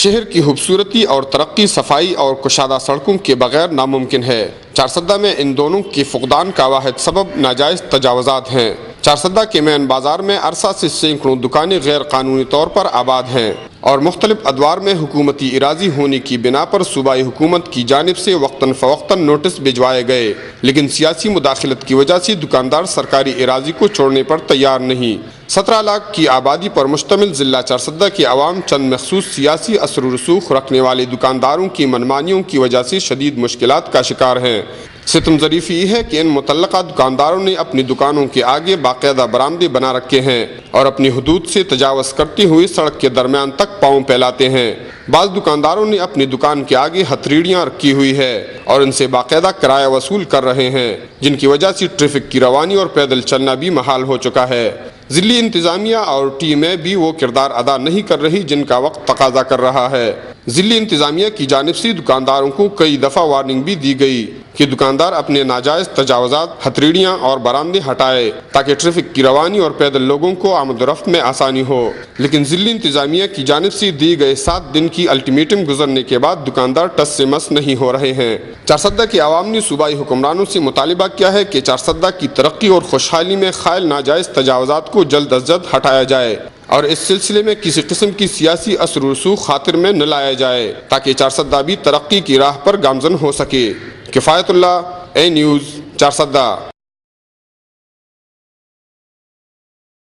شہر کی خوبصورتی اور ترقی صفائی اور کشادہ سڑکوں کے بغیر ناممکن ہے۔ چارسدہ میں ان دونوں کے فقدان کا واحد سبب ناجائز تجاوزات ہیں۔ چارسدہ کے مین بازار میں عرصہ سے سینکڑوں دکانیں غیر قانونی طور پر آباد ہیں اور مختلف ادوار میں حکومتی اراضی ہونے کی بنا پر صوبائی حکومت کی جانب سے وقتاً فوقتاً نوٹس بھجوائے گئے، لیکن سیاسی مداخلت کی وجہ سے دکاندار سرکاری اراضی کو چھوڑنے پر تیار نہیں۔ 17 لاکھ کی آبادی پر مشتمل ضلع چارسدہ کے عوام چند مخصوص سیاسی اثر و رسوخ رکھنے والے دکانداروں کی منمانیوں کی وجہ سے شدید مشکلات کا شکار ہیں۔ ستم ظریف یہ ہے کہ ان متعلقہ دکانداروں نے اپنی دکانوں کے آگے باقاعدہ برآمدے بنا رکھے ہیں اور اپنی حدود سے تجاوز کرتے ہوئے سڑک کے درمیان تک پاؤں پھیلاتے ہیں۔ بعض دکانداروں نے اپنی دکان کے آگے ہتھیلیاں رکھی ہوئی ہے اور ان سے باقاعدہ کرایہ وصول کر رہے ہیں، جن کی وجہ سے ٹریفک کی روانی اور پیدل چلنا بھی محال ہو چکا ہے۔ ضلعی انتظامیہ اور ٹیمیں بھی وہ کردار ادا نہیں کر رہی جن کا وقت تقاضا کر رہا ہے۔ ضلعی انتظامیہ کی جانب سے دکانداروں کو کئی دفعہ وارننگ بھی دی گئی کہ دکاندار اپنے ناجائز تجاوزات، ہتھیلیاں اور برآمدے ہٹائے تاکہ ٹریفک کی روانی اور پیدل لوگوں کو آمد و رفت میں آسانی ہو، لیکن ضلعی انتظامیہ کی جانب سے دی گئے 7 دن کی الٹیمیٹم گزرنے کے بعد دکاندار ٹس سے مس نہیں ہو رہے ہیں۔ چارسدہ کے عوام نے صوبائی حکمرانوں سے مطالبہ کیا ہے کہ چارسدہ کی ترقی اور خوشحالی میں خائل ناجائز تجاوزات کو جلد از جلد ہٹایا جائے اور اس سلسلے میں کسی قسم کی سیاسی اثر و رسوخ خاطر میں نہ لایا جائے تاکہ چارسدہ بھی ترقی کی راہ پر گامزن ہو سکے۔ کفایت اللہ، اے نیوز، چارسدہ۔